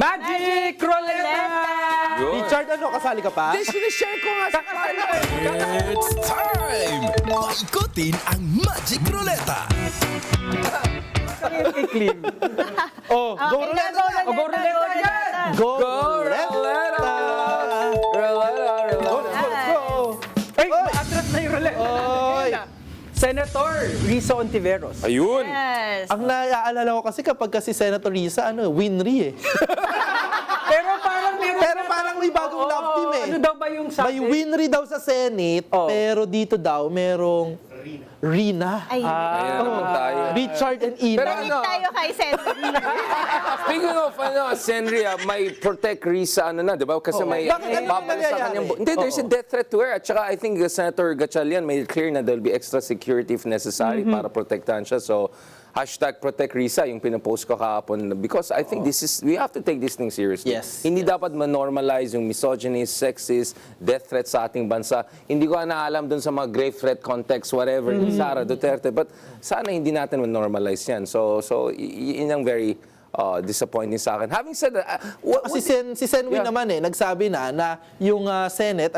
Magic Roleta! Richard, ano, kasali ka pa? Hindi, sinishare ko nga sa kanila. It's time! Maikutin ang Magic Ruleta! Oh, go Roleta! O, go Roleta agad! Go Roleta! Roleta, Let's go! Ay, atras na yung Roleta. Oy! Senator Risa Ontiveros. Ayun. Yes. Ang naaalala ko kasi kapag si Senator Risa, Winry eh. Pero parang may bagong love team eh. Ano daw ba yung sabi? May Winry daw sa Senate, Oh. pero dito daw merong Rina. Ay, Ayun na naman tayo. Richard and Ina. Pero balik tayo kay Senator. Speaking of, Senri, may protect Risa, na, di ba? Kasi may Bakit? Ano babalik sa nangyayari? kanyang... Hindi, there's a death threat to her. At saka, I think Senator Gatchalian made it clear na there'll be extra security if necessary para protektahan siya. So, hashtag protect Risa, yung pinapost ko kahapon. Because I think we have to take this thing seriously. Yes. Hindi dapat ma-normalize yung misogynist, sexist, death threat sa ating bansa. Hindi ko na alam dun sa mga grave threat context, whatever, ni Sara Duterte. But sana hindi natin ma-normalize yan. So yun ang very disappointing sa akin. Having said that, Si Senwin Yeah. naman nagsabi na yung Senate,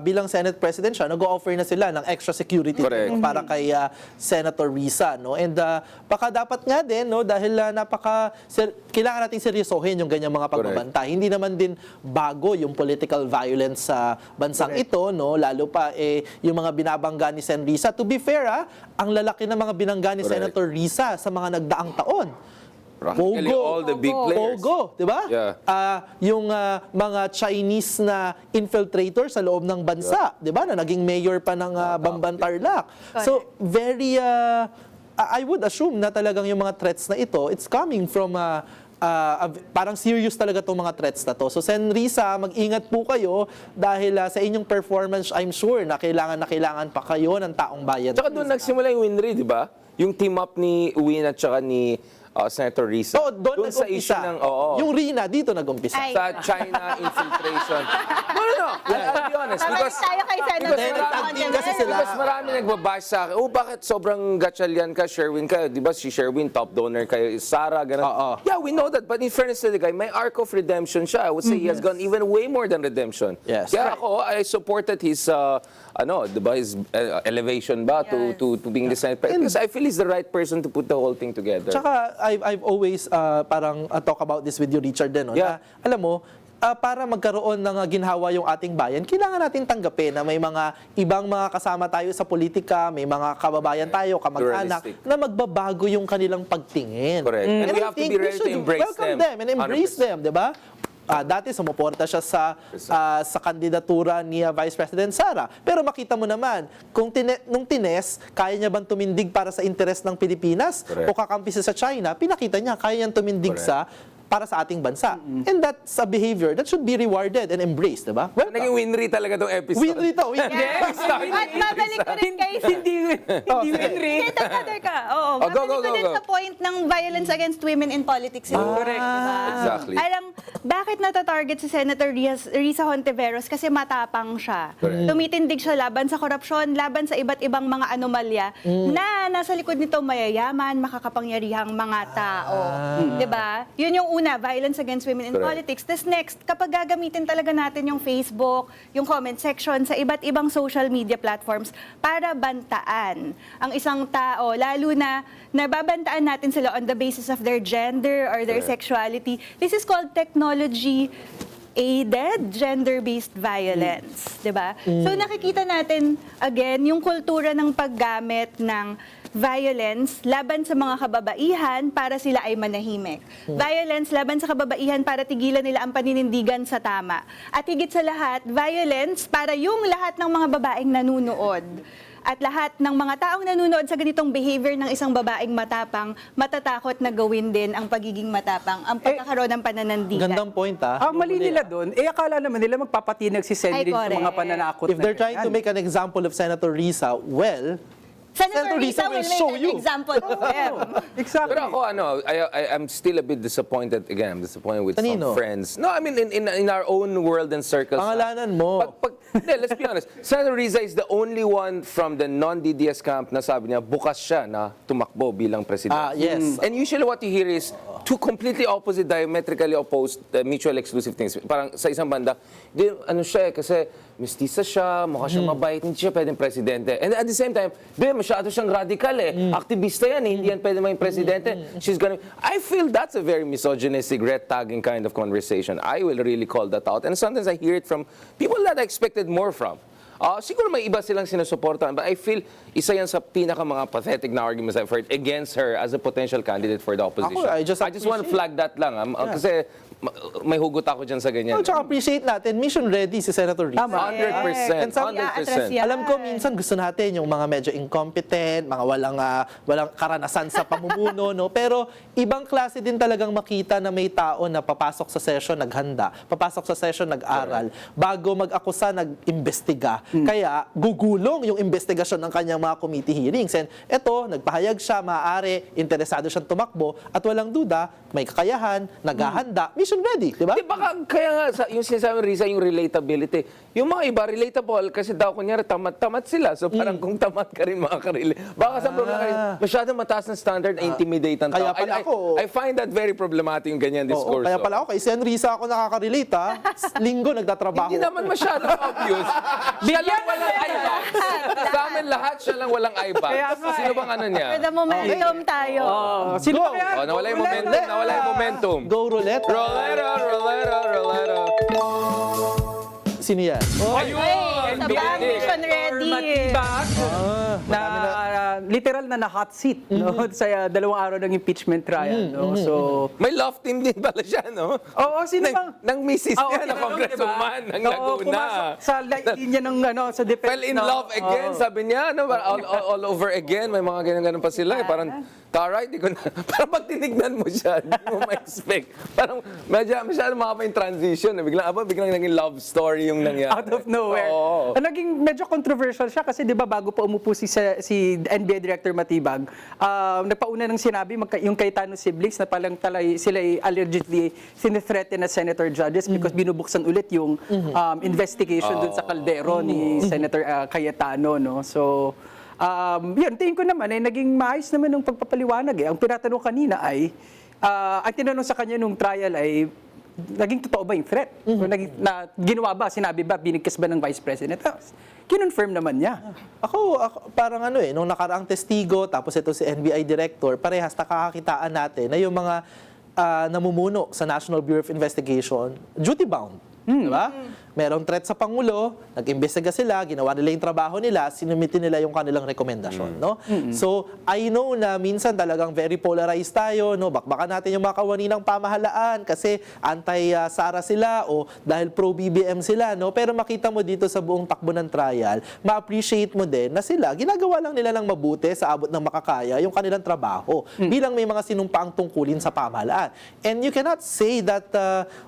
bilang Senate President siya, nag-offer na sila ng extra security Correct. para kay Senator Risa. No? And baka dapat nga din, no, dahil kailangan nating seryosohin yung ganyang mga pagbabantay. Hindi naman din bago yung political violence sa bansang ito, no? Lalo pa yung mga binabangga ni Sen Risa. To be fair, ang lalaki ng mga binangga ni Correct. Senator Risa sa mga nagdaang taon. practically all the big players. Pogo, di ba? Yeah. Yung mga Chinese na infiltrator sa loob ng bansa, di ba? Na naging mayor pa ng Bamban Tarlac. So, very, I would assume na talagang yung mga threats na ito, it's coming from, parang serious talaga itong mga threats na to. So, Sen Risa, mag-ingat po kayo dahil sa inyong performance, I'm sure na kailangan pa kayo ng taong bayan. Tsaka doon nagsimula yung Winry, di ba? Yung team up ni Uwin at tsaka ni Senator Risa. So, doon sa issue nag-umpisa. ng, Yung Rina, dito nag-umpisa. Ay. sa China infiltration. No. I'll be honest. Balik tayo kay Senator. Hindi, nagtag-team kasi sila. Because marami nagbabash sa akin, bakit sobrang Gatchalian ka, Sherwin ka? Di ba si Sherwin, top donor kayo, Sara, ganun. Oo. Yeah, we know that. But in fairness to the guy, may arc of redemption siya. I would say he has gone even way more than redemption. Yes. Kaya ako, I supported his, di ba, his elevation ba to being the Senate President. Because I feel he's the right person to put the whole thing together. Tsaka, I've always parang talk about this with you, Richard, din, no? Yeah. Na, alam mo, para magkaroon ng ginhawa yung ating bayan, kailangan natin tanggapin na may mga ibang mga kasama tayo sa politika, may mga kababayan tayo, kamag-anak, Pluralistic. na magbabago yung kanilang pagtingin. Correct. And we I have to think be we ready to should embrace welcome them. and embrace 100%. them, di ba? Dati sumuporta siya sa kandidatura ni Vice President Sara. Pero makita mo naman, nung tines, kaya niya bang tumindig para sa interes ng Pilipinas? Correct. O kakampi siya sa China? Pinakita niya, kaya niyang tumindig para sa ating bansa. And that's a behavior that should be rewarded and embraced, di ba? Naging Winry talaga tong episode. Winry to, winry. At babalik ko rin kay Hindi Winry. Senator ka. Oo, go, babalik ko din go. sa point ng violence against women in politics. Correct. Diba? Exactly. Alam, bakit natatarget si Senator Risa Hontiveros? Kasi matapang siya. Correct. Tumitindig siya laban sa korupsyon, laban sa iba't ibang mga anomalya na nasa likod nito mayayaman, makakapangyarihang mga tao. Diba? Yun yung una, violence against women in Correct. politics. Tapos next, kapag gagamitin talaga natin yung Facebook, yung comment section sa iba't ibang social media platforms para bantaan ang isang tao, lalo na nababantaan natin sila on the basis of their gender or their sexuality. This is called technology aided gender-based violence, 'di ba? So nakikita natin again yung kultura ng paggamit ng violence laban sa mga kababaihan para sila ay manahimik. Violence laban sa kababaihan para tigilan nila ang paninindigan sa tama. At higit sa lahat, violence para yung lahat ng mga babaeng nanunood at lahat ng mga taong nanonood sa ganitong behavior ng isang babaeng matapang, matatakot na gawin din ang pagiging matapang, ang pagkakaroon ng pananandigan. Gandang point, Ang mali nila doon, akala naman nila magpapatinag si Senri sa mga correct. pananakot If they're trying to make an example of Senator Risa, well, Senator Senator Risa Risa will will show make you. an example of them. Exactly. Pero ako, I'm still a bit disappointed. Again, I'm disappointed with Kanino? some friends. No, I mean, in our own world and circles. pangalanan mo. Hindi, let's be honest. Senator Risa is the only one from the non-DDS camp na sabi niya, bukas siya na tumakbo bilang president. Yes. And usually what you hear is, two completely opposite, diametrically opposed, mutual exclusive things. Parang sa isang banda, di, ano siya kasi mestiza siya, mukha siya mabait, hindi siya pwedeng presidente. And at the same time, di, masyado siyang radical Aktivista yan, hindi yan pwede maging presidente. I feel that's a very misogynistic, red tagging kind of conversation. I will really call that out. And sometimes I hear it from people that I expected more from. Siguro may iba silang sinusuportahan, but I feel isa yan sa pinaka mga pathetic na arguments I've heard against her as a potential candidate for the opposition. Ako, I just want to flag that lang. Kasi may hugot ako dyan sa ganyan. Tsaka appreciate natin, mission ready si Senator Risa. 100%. And some- 100%. Alam ko minsan gusto natin yung mga medyo incompetent, mga walang karanasan sa pamumuno, no? Pero ibang klase din talagang makita na may tao na papasok sa session naghanda, papasok sa session nag-aral, bago mag-akusa nag-imbestiga. Kaya gugulong yung investigasyon ng kanyang mga committee hearings. And eto, nagpahayag siya, maaari, interesado siyang tumakbo at walang duda, may kakayahan, naghahanda, mission ready, di ba? Di baka kaya nga yung sinasabi ng Risa, yung relatability. Yung mga iba relatable kasi daw kunyari tamad sila. So parang kung tamad ka rin makakarelate. Baka sa problema ka rin, masyadong mataas na standard na intimidate ang Kaya tao. pala I find that very problematic yung ganyan Oo, discourse. kaya pala ako, kay Sen Risa ako nakaka-relate, ha? Linggo nagtatrabaho. Hindi naman masyadong obvious. Siya lang walang eye bags. Sa amin lahat, siya lang walang eye bags. Kaya nga Sino bang ano niya? For the momentum tayo. Sino Go! kaya? Nawala yung momentum. Nawala yung momentum. Go roulette. Rolero. Sino yan? Ay, sa bang mission ready. Matibag, na literal na hot seat no sa 2 araw ng impeachment trial no. So May love team din pala siya, no? oo, sino bang Nang misis Oo, niya na tinanong, congresswoman ng diba? Oo, Laguna. pumasok sa linya ng sa defense. Fell in no? love again, Oo. sabi niya, no? All over again, may mga ganun pa sila. Parang, taray, di ko na, parang pag tinignan mo siya, di mo ma-expect. Parang, masyado makapa yung transition. Biglang naging love story yung nangyari. Out of nowhere. Oo. Naging medyo controversial siya kasi 'di ba bago pa umupo si NBA Director Matibag, nagpauna ng sinabi yung Cayetano siblings na palang sila ay allegedly sinethreaten na senator judges because binubuksan ulit yung investigation dun sa kaldero ni Senator Cayetano, no. So yun, tingin ko naman ay naging maayos naman ng pagpapaliwanag eh. Ang tinatanong kanina ay ang tinanong sa kanya nung trial ay naging totoo ba yung threat? Kung na ginawa ba, sinabi ba, binigkas ba ng Vice President? Kinonfirm naman niya. Ako parang nung nakaraang testigo, tapos ito si NBI Director, parehas nakakakitaan natin na yung mga namumuno sa National Bureau of Investigation, duty-bound. Diba? Merong threat sa Pangulo, nag-imbestiga sila, ginawa nila yung trabaho nila, sinumitin nila yung kanilang rekomendasyon. No? So, I know na minsan talagang very polarized tayo, no? Bakbakan natin yung mga kawani ng pamahalaan kasi anti-Sara sila o dahil pro-BBM sila. No? Pero makita mo dito sa buong takbo ng trial, ma-appreciate mo din na sila, ginagawa lang nila ng mabuti sa abot ng makakaya yung kanilang trabaho bilang may mga sinumpaang tungkulin sa pamahalaan. And you cannot say that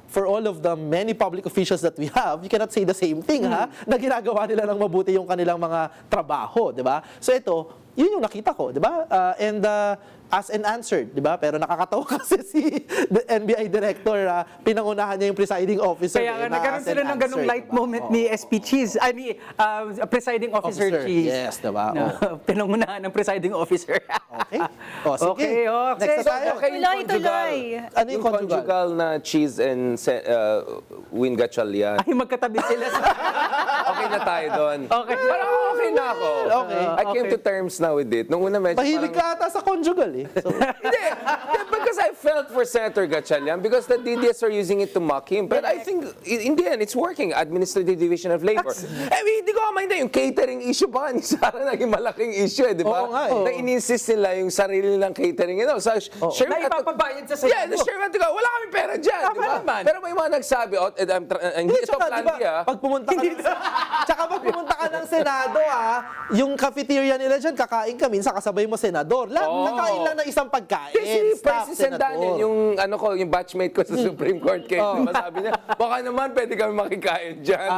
for all of the many public officials that we have, you cannot say the same thing, ha? Na ginagawa nila ng mabuti yung kanilang mga trabaho, di ba? So ito, yun yung nakita ko, di ba? And asked and answered, di ba? Pero nakakatawa kasi si the NBI Director, pinangunahan niya yung presiding officer. Kaya nga, nagkaroon sila ng ganong light moment ni SP Cheese, ni Presiding Officer Cheese. Yes, diba? Na, pinangunahan ng Presiding Officer. Okay. O, sige. Okay, okay. Next na tayo. Okay, yung Tuloy. Ano yung yung conjugal na Cheese and Win Gatchalian. Ay, magkatabi sila sa... Okay na tayo doon. Okay. Parang okay na ako. Okay. I came to terms now with it. Nung una medyo Mahilig parang... ka ata sa conjugal, eh. So, Hindi, because I felt for Senator Gatchalian because the DDS are using it to mock him. But I think, in the end, it's working. Administrative Division of Labor. Hindi ko kaminda yung catering issue pa ni Sara naging malaking issue, di ba? Oo nga, eh. Na in-insist nila yung sarili nilang catering. So, share Na ipapabayad sa Senado. Yeah, the share to go. Wala kami pera dyan, di ba? naman. Pero may mga nagsabi, hindi ito tsaka, plan diba, B, ha? pag pumunta ka ng Senado, yung cafeteria nila dyan, kakain ka, minsan kasabay mo senador. Kakain lang ng isang pagkain. Kasi Staff, Percy Sandanin, senador. yung batchmate ko sa Supreme Court case, diba, sabi niya, baka naman pwede kami makikain dyan.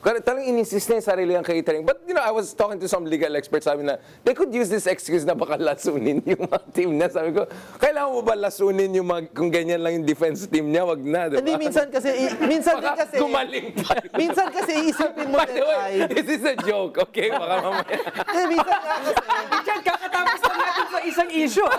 Kasi talagang in-insist na yung sarili ang catering. But, I was talking to some legal experts, sabi na, they could use this excuse na baka lasunin yung mga team niya. Sabi ko, kailangan mo ba lasunin yung kung ganyan lang yung defense team niya, wag na, diba? Hindi, minsan Baka gumaling pa. minsan kasi iisipin mo By the din way, ay, this is a joke, okay? Baka mamaya. minsan nga kasi, Richard, kakatapos na natin sa isang issue.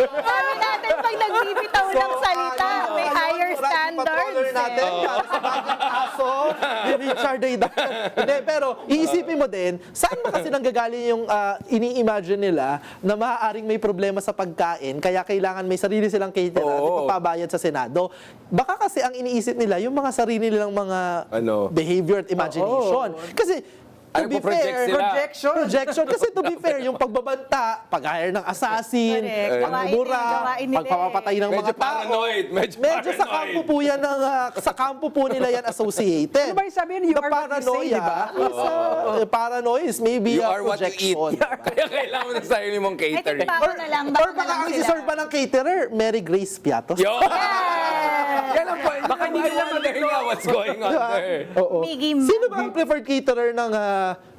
Sabi natin nagbibitaw ng salita. May higher standards. Natin, sa bagong kaso ni Richard Aydan. Hindi, pero iisipin mo din, saan ba kasi nanggagaling yung ini-imagine nila na maaaring may problema sa pagkain, kaya kailangan may sarili silang caterer at ipapabayad sa Senado. Baka kasi ang iniisip nila, yung mga sarili nilang mga behavior at imagination. Kasi, to be fair, projection. Kasi to be fair, yung pagbabanta, pag-hire ng assassin, Correct. pagmumura, Gawain nila pagpapapatay ng Medyo mga tao. paranoid, medyo sa paranoid. kampo po yan sa kampo po nila yan associated. Ano ba yung sabi yun? You The are what you say, di ba? Paranoia is maybe You a are what you eat. projection. Kaya kailangan mo ng sarili mong I think catering. bako na lang. Or baka ang isi-serve ba ng caterer, Mary Grace Piatos? Yo! Yan ang point. Baka hindi nila nga what's going on there. Oo. Miggy Sino ba ang preferred caterer ng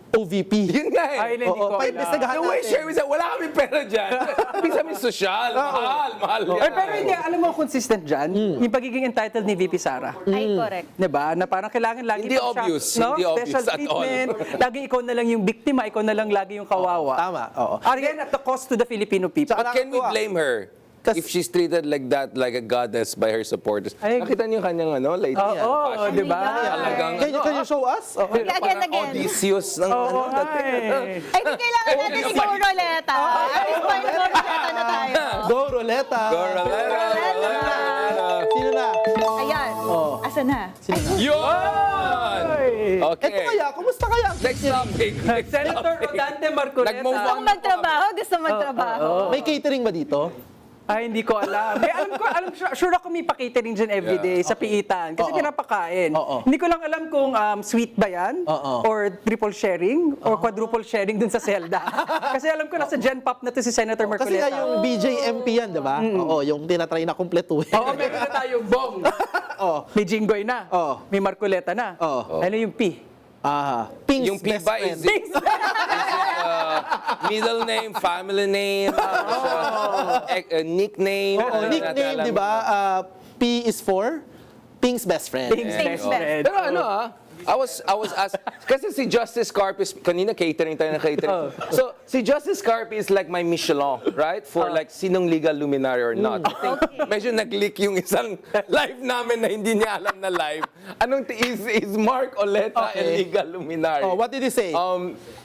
OVP? Yun nga eh. Ay, hindi ko Oo, alam. paimbestigahan The way natin. Sherwin said, wala kaming pera dyan. Ibig sabihin social. Mahal yan. Ay, pero hindi, alam mo, consistent dyan, yung pagiging entitled ni VP Sara. Ay, correct. Diba? Na parang kailangan lagi Hindi pa siya, obvious. Hindi obvious special at all. treatment. Lagi ikaw na lang yung biktima, ikaw na lang lagi yung kawawa. Tama, oo. Again, at the cost to the Filipino people. Tsaka But can we nakakatuwa. blame her? Kasi- If she's treated like that, like a goddess by her supporters. Ay, Nakita niyo yung kanyang lately? Oo, di ba? Talagang Can you show us? Oo. Again, parang again. Odysseus ng Oo, dating. ay. Ay, di kailangan natin si Go Roleta. At this point, Go Roleta na tayo. Go, Roleta. Sino na? Ayan. Asa na? Yun! Okay. Ito kaya, kumusta kaya? Next topic. Next Senator topic. Rodante Marcoleta. Nag-move on. Kung magtrabaho, gusto magtrabaho. May catering ba dito? Ay, hindi ko alam. May sure ako may pa-catering dyan everyday sa piitan. Kasi pinapakain. Oo. Hindi ko lang alam kung sweet ba yan, Oo. or triple sharing, or quadruple sharing dun sa Zelda. Kasi alam ko nasa Gen Pop na to si Senator Kasi Marcoleta. nga yung BJMP yan, di ba? Oo, yung tinatry na kumpletuhin. Oo, meron na tayong bong. Oo. May Jinggoy na. Oo. May Marcoleta na. Oo. Ano yung P? Pink's Yung P best ba friend. is it middle name, family name, nickname? Oo, nickname, di ba? P is for Pink's best friend. Pink's Thanks, best Ben. friend. Pero ano I was asked, kasi si Justice Carpis, kanina catering tayo na catering. So, si Justice Carpis is like my Michelin, right? For like, sinong legal luminary or not. I think, medyo nag-leak yung isang live namin na hindi niya alam na live. Is Mark Oleta a legal luminary? Oh, what did he say?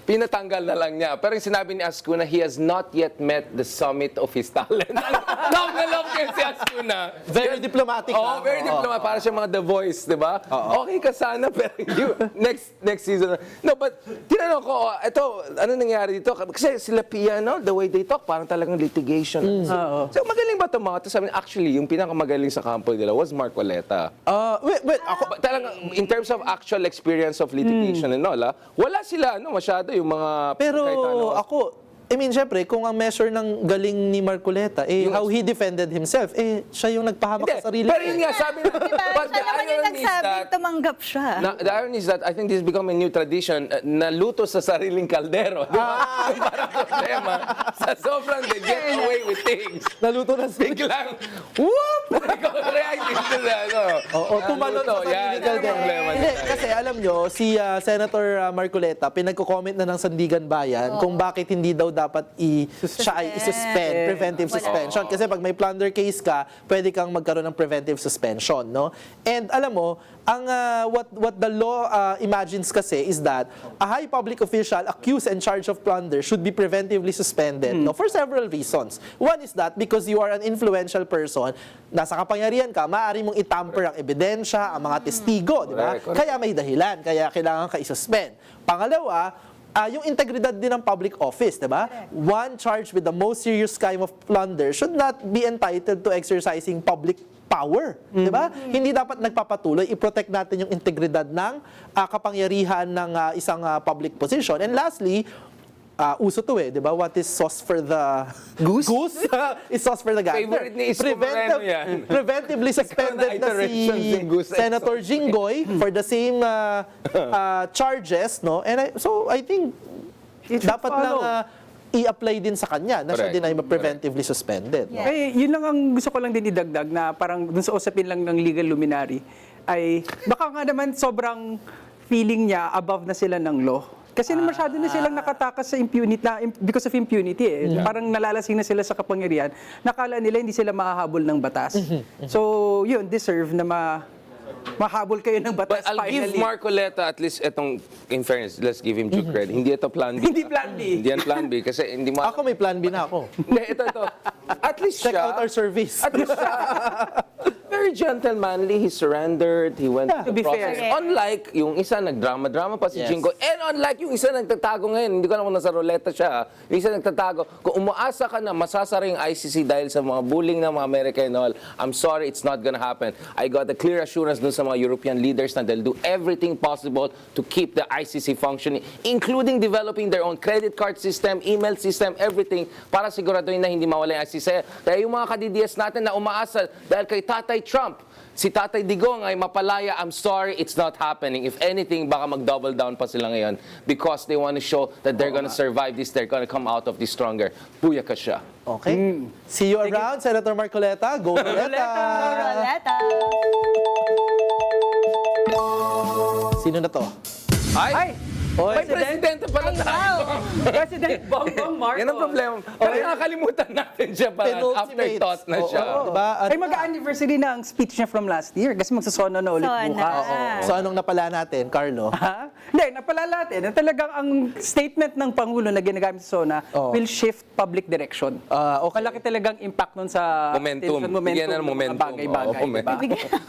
Pinatanggal na lang niya. Pero yung sinabi ni Ascuna, he has not yet met the summit of his talent. Love na love ko yun si Ascuna. Very diplomatic. Oh, very diplomatic. Para siya mga The Voice, di ba? Okay ka sana, pero next season. No, but tinanong ko, ito, ano nangyari dito? Kasi sila Pia, no? The way they talk, parang talagang litigation. So, magaling ba ito mga? Tapos sabi niya, actually, yung pinakamagaling sa kampo nila was Mark Oleta. Wait, ako, Talagang, in terms of actual experience of litigation and all, wala sila, masyado yung mga... pero kahit ano. ako, I mean, syempre, kung ang measure ng galing ni Marcoleta, how he defended himself, siya yung nagpahamak Hindi, sa sarili. pero yun nga, sabi na, Diba? but Siya the naman yung irony is nagsabi, that, tumanggap siya. the irony is that I think this has become a new tradition na luto sa sariling kaldero. Di ba? Yung parang problema. Sa sobrang they get away with things. Naluto na sa Biglang, whoop! Ikaw react into that. Oo, tumalon sa Yan, sarili yan ang problema. Hindi, kasi alam nyo, si Senator Marcoleta, pinagko-comment na ng Sandigan Bayan kung bakit hindi daw dapat siya ay isuspend, preventive suspension. Kasi pag may plunder case ka, pwede kang magkaroon ng preventive suspension, no? And alam mo, ang what the law imagines kasi is that a high public official accused and charged of plunder should be preventively suspended, no? For several reasons. One is that because you are an influential person, nasa kapangyarihan ka, maaari mong itamper ang ebidensya, ang mga testigo, di ba? Correct. Kaya may dahilan, kaya kailangan ka isuspend. Pangalawa, yung integridad din ng public office, di ba? One charged with the most serious crime of plunder should not be entitled to exercising public power, di ba? Hindi dapat nagpapatuloy, i-protect natin yung integridad ng kapangyarihan ng isang public position. And lastly, uso to di ba? What is sauce for the goose? Goose is sauce for the gander. Favorite ni Isko Moreno yan. Preventively suspended na iterations si ng goose. Senator Jinggoy for the same charges, no? And so I think dapat lang i-apply din sa kanya na siya Correct. din ay preventively suspended. Yeah. Eh, yun lang ang gusto ko lang din idagdag na parang dun sa usapin lang ng legal luminary ay baka nga naman sobrang feeling niya above na sila ng law. Kasi masyado na silang nakatakas sa impunity because of impunity eh. Parang nalalasing na sila sa kapangyarihan. Nakala nila hindi sila mahahabol ng batas. So, yun, deserve na mahabol kayo ng batas But I'll give finally. Marcoleta at least itong, in fairness, let's give him due credit. Hindi ito plan B. Hindi plan B. Hindi yan plan B kasi hindi mo... Ako may plan B na ako. Hindi, ito. At least Check siya... out our service. At least siya... Very gentlemanly, he surrendered, he went To through be the process. fair. Unlike yung isa, nagdrama-drama pa si Yes. Jingo. And unlike yung isa nagtatago ngayon, hindi ko alam kung nasa ruleta siya, yung isa nagtatago. Kung umaasa ka na masasara yung ICC dahil sa mga bullying ng mga Amerika and all, I'm sorry, it's not gonna happen. I got a clear assurance dun sa mga European leaders na they'll do everything possible to keep the ICC functioning, including developing their own credit card system, email system, everything, para siguraduhin na hindi mawala yung ICC. Kaya yung mga kadidiyas natin na umaasa dahil kay Tatay Trump, si Tatay Digong ay mapalaya, I'm sorry, it's not happening. If anything, baka mag-double down pa sila ngayon because they want to show that they're gonna survive this, they're gonna come out of this stronger. Puya ka siya. Okay? See you around, Senator Marcoleta. Go Roleta! Roleta. Sino na to? Ay! May presidente pala tayo. President Bongbong Marcos. Yan ang problema. Pero nakakalimutan natin siya pala. Penultimate. Afterthought na siya. Oo, diba? Ay, mag-anniversary na ang speech niya from last year kasi magsasona na ulit Sona. bukas. So anong napala natin, Carlo? Ha? Hindi, napalala natin na talagang ang statement ng Pangulo na ginagamit sa SONA will shift public direction. Okay. Malaki talagang impact nun sa Momentum. Bigyan na ng ng mga momentum. bagay-bagay. Oo, diba?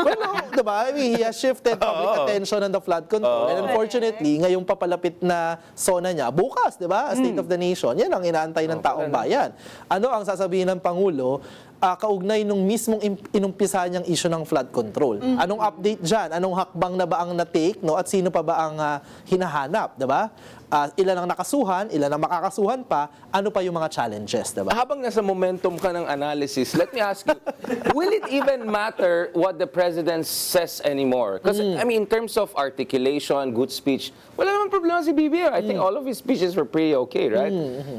Well, no, diba? I mean, he has shifted public attention on the flood control. And unfortunately, ngayong papalapit na SONA niya, bukas, diba? State of the Nation. Yan ang inaantay ng taong bayan. Ano ang sasabihin ng Pangulo? Kaugnay nung mismong inumpisa niyang issue ng flood control. Anong update dyan? Anong hakbang na ba ang na-take? No? At sino pa ba ang hinahanap? Diba? Ilan ang nakasuhan? Ilan ang makakasuhan pa? Ano pa yung mga challenges? Diba? Habang nasa momentum ka ng analysis, let me ask you, will it even matter what the president says anymore? Because, I mean, in terms of articulation, good speech, wala naman problema si BBM. I think all of his speeches were pretty okay, right?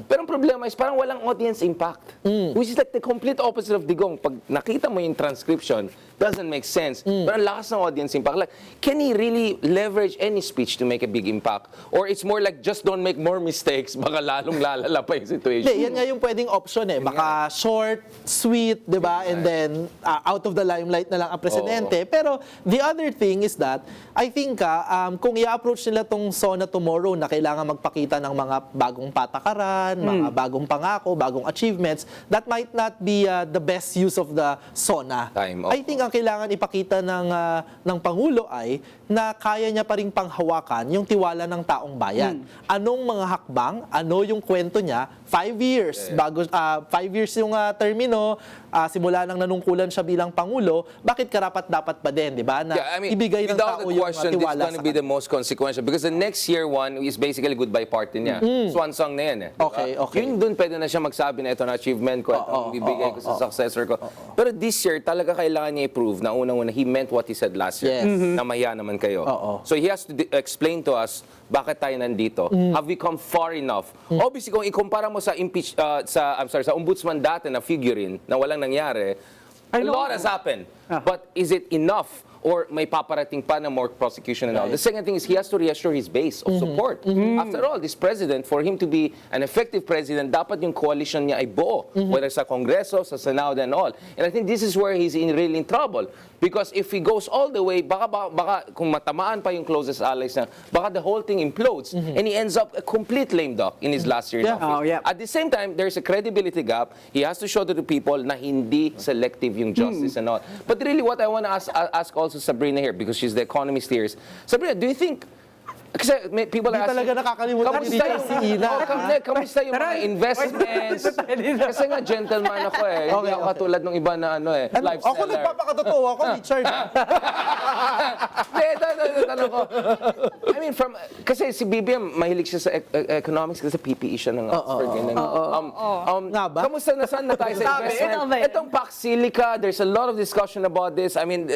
Pero ang problema is parang walang audience impact. Which is like the complete opposite of Digong. Pag nakita mo yung transcription, doesn't make sense. Pero ang lakas ng audience impact. Like, can he really leverage any speech to make a big impact? Or it's more like, just don't make more mistakes, baka lalong lalala pa yung situation. Hindi, yan nga yung pwedeng option eh. Baka short, sweet, di ba? And then, out of the limelight na lang ang presidente. Pero, the other thing is that, I think, kung i-approach nila tong SONA tomorrow na kailangan magpakita ng mga bagong patakaran, mga bagong pangako, bagong achievements, that might not be the best use of the SONA. Time, I think ang kailangan ipakita ng Pangulo ay na kaya niya pa ring panghawakan yung tiwala ng taong bayan. Anong mga hakbang, ano yung kwento niya, 5 years, bago 5 years yung termino, simula nang nanungkulan siya bilang Pangulo, bakit karapat-dapat pa din, di ba? Na Yeah, I mean, ibigay ng without tao a yung question, this is tiwala going sa to be the kanya. most consequential because the next year one is basically goodbye party niya. Swan song na yan eh. Diba? Okay. Yun dun pwede na siya magsabi na ito na achievement ko, ito ang bibigay ko sa successor ko. Pero this year, talaga kailangan niya i-prove na unang-una, he meant what he said last year. Yes. Na mahiya naman kayo. Oo. So he has to explain to us bakit tayo nandito. Have we come far enough? Obviously, kung ikumpara mo sa sa ombudsman dati na figurine na walang nangyari, a lot has happened. But is it enough? Or may paparating pa na more prosecution and all. The second thing is he has to reassure his base of support. After all, this president, for him to be an effective president, dapat yung coalition niya ay buo. Whether sa Kongreso, sa Senado and all. And I think this is where he's really in trouble. Because if he goes all the way, baka kung matamaan pa yung closest allies na, baka the whole thing implodes. And he ends up a complete lame duck in his last year in Yeah. office. Oh, yeah. At the same time, there's a credibility gap. He has to show to the people na hindi selective yung justice and all. But really, what I want to ask also Sabrina here, because she's the economist here, is, Sabrina, do you think, kasi people Hindi are talaga nakakalimutan ni kamusta Richard si Ina. kamusta yung mga investments? Kasi nga gentleman ako eh. Hindi ako katulad ng iba na life Ako seller. nagpapakatotoo ako, Richard. Ito, tanong ko. I mean, kasi si BBM, mahilig siya sa economics kasi PPE siya ng Oxford. Nga ba? Kamusta na saan na tayo sa Ito ba investment? yun? Itong Pax Silica, there's a lot of discussion about this. I mean,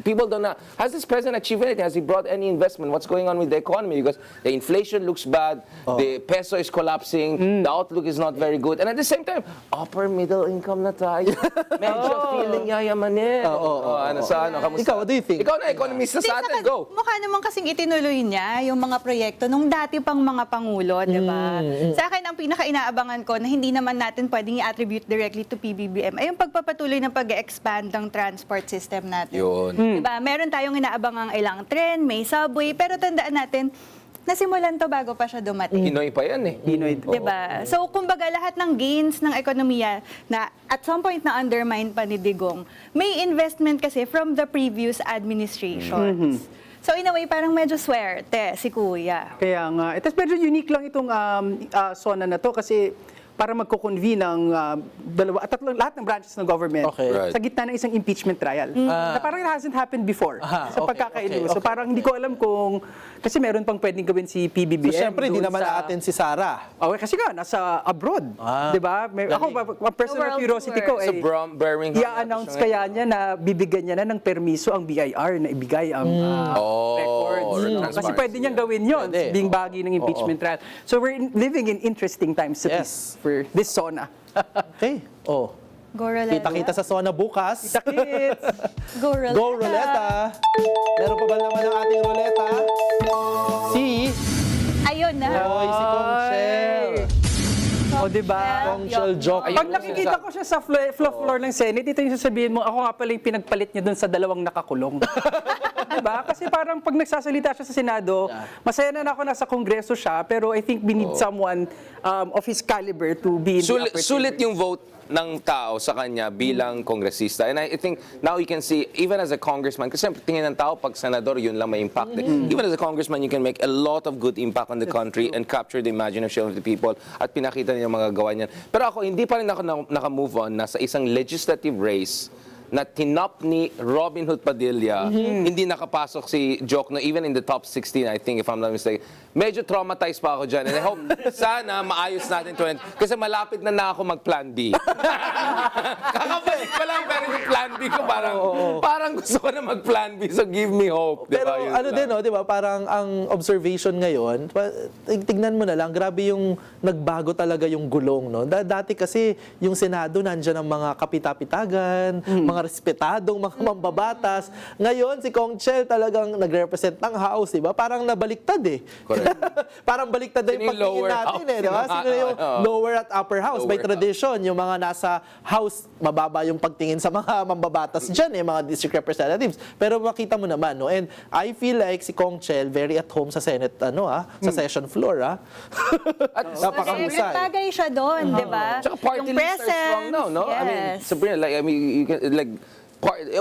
people don't know. Has this president achieved anything? Has he brought any investment? What's going on with the economy? economy because the inflation looks bad, the peso is collapsing, the outlook is not very good, and at the same time, upper middle income na tayo. Medyo feeling yayamanin. Kamusta? Ikaw, what do you think? Ikaw na, economista sa atin, go. Mukha naman kasing itinuloy niya yung mga proyekto nung dati pang mga pangulo, di ba? Sa akin, ang pinaka-inaabangan ko na hindi naman natin pwedeng i-attribute directly to PBBM ay yung pagpapatuloy ng pag-expand ng transport system natin. Yun. Diba? Meron tayong inaabangang ilang tren, may subway, pero tandaan natin, nasimulan to bago pa siya dumating. Pinoy pa yan eh. Diba? So, kumbaga, lahat ng gains ng ekonomiya na at some point na undermine pa ni Digong, may investment kasi from the previous administrations. So, in a way, parang medyo swerte si Kuya. Kaya nga. Tapos medyo unique lang itong SONA na to kasi para magko-convene ng lahat ng branches ng government Okay. Right. sa gitna ng isang impeachment trial. Na parang it hasn't happened before sa pagkakailo. So parang hindi ko alam kung, kasi meron pang pwedeng gawin si PBBM. So, syempre, di doon naman sa- natin si Sara. Okay, kasi nga, nasa abroad. Di ba? Ako, personal World curiosity tour. ko, Sa Birmingham. i-announce kaya niya na bibigyan niya na ng permiso ang BIR na ibigay ang records. Kasi transparency, pwede niyang gawin yun, Pwede. being bagay ng impeachment trial. So we're living in interesting times Yes. for this SONA. Okay. Oh. Go Roleta. Kita-kita sa Sona bukas. Sakit! Go Roleta. Go, Roleta! Meron pa ba naman ang ating Roleta? Si Ayun na. Hoy, si Conchel. O, di ba? Conchel Joke. Pag nakikita ko siya sa floor ng Senate, ito yung sasabihin mo, ako nga pala yung pinagpalit niya dun sa dalawang nakakulong. Diba? Kasi parang pag nagsasalita siya sa Senado, masaya na ako nasa Kongreso siya, pero I think we need someone of his caliber to be in the upper Sulit chamber. yung vote ng tao sa kanya bilang kongresista. And I think now you can see, even as a congressman, kasi tingin ng tao, pag senador, yun lang may impact. Even as a congressman, you can make a lot of good impact on the country and capture the imagination of the people at pinakita niya yung mga gawa niyan. Pero ako, hindi pa rin ako naka-move on na sa isang legislative race na tinop ni Robin Hood Padilla, hindi nakapasok si Jokno even in the top 16, I think, if I'm not mistaken. Medyo traumatized pa ako dyan. And I hope sana maayos natin to. Kasi malapit na ako mag-plan B. Kakabalik pa lang, pero yung plan B ko parang gusto ko na mag-plan B. So give me hope. Pero Diba? Yun ano lang. din, no, di ba? Parang ang observation ngayon, tignan mo na lang, grabe yung nagbago talaga yung gulong, no? Dati kasi yung Senado, nandyan ang mga kapitapitagan, mga respetadong mga mambabatas. Ngayon, si Conchel talagang nagre-represent ng House, di ba? Parang nabaliktad eh. Correct. Parang baliktad na Sino yung yung pagtingin lower natin house? eh, di ba? Sino yung lower at upper house? By Lower tradition, yung mga nasa House, mababa yung pagtingin sa mga mambabatas dyan eh, mga district representatives. Pero makita mo naman, no? And I feel like si Conchel very at home sa Senate, sa session floor, Kasi Napakahusay. nagtagay siya doon, di ba? Tsaka party Yung lists are strong now, no? Yes. I mean, Sabrina, you can,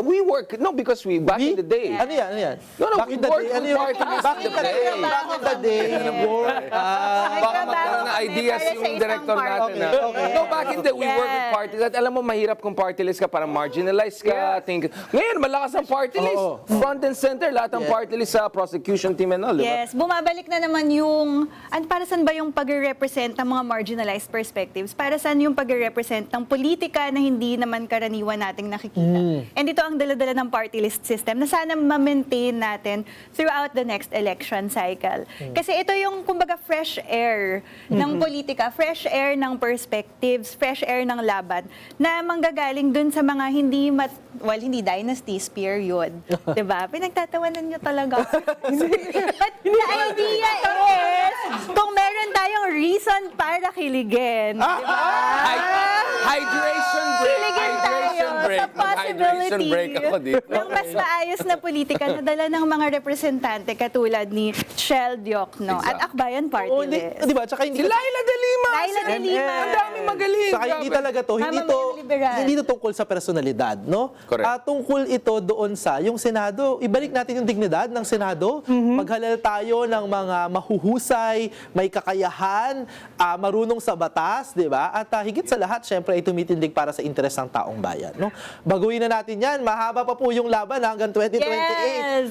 we work, no, because back in the day. Ano yan? Ano yan? No, Back we in the work day. Ano with yung party list back in the in the day? day. Back in the day. Work. Baka magkaroon ng ideas Para sa yung isang director party. natin. Okay, okay. No, back in the day, we work with Yes. party list. Alam mo, mahirap kung party list ka, parang marginalized ka. Ngayon, malakas ang party list. Front and center, lahat ng party list sa prosecution team and all, di ba? Yes, bumabalik na naman yung, para saan ba yung pag-represent ng mga marginalized perspectives? Para saan yung pag-represent ng politika na hindi naman karaniwan nating nakikita? And ito ang dala-dala ng party list system na sana ma-maintain natin throughout the next election cycle. Kasi ito yung, kumbaga, fresh air ng politika, fresh air ng perspectives, fresh air ng laban na manggagaling dun sa mga hindi hindi dynasties period. Diba? Pinagtatawanan nyo talaga. But the idea is, kung meron tayong reason para kiligin, diba? Hydration break. Kiligin tayo Hydration break. sa Hydration possibility break ako dito. ng mas maayos na politika na dala ng mga representante katulad ni Shell Diokno at Exact. Akbayan Party Oo, List. di ba? Tsaka hindi Si Laila de Lima. Laila de Lima. Ang daming magaling. Saka hindi Grabe. talaga to, hindi Mamamayang liberal. hindi to tungkol sa personalidad, no? Correct. Tungkol ito doon sa yung Senado, ibalik natin yung dignidad ng Senado. Maghalal tayo ng mga mahuhusay, may kakayahan, marunong sa batas, di ba? At higit sa lahat, syempre ay tumitindig para sa interes ng taong bayan, no? Baguhin na natin 'yan. Mahaba pa po yung laban hanggang 2028. Yes.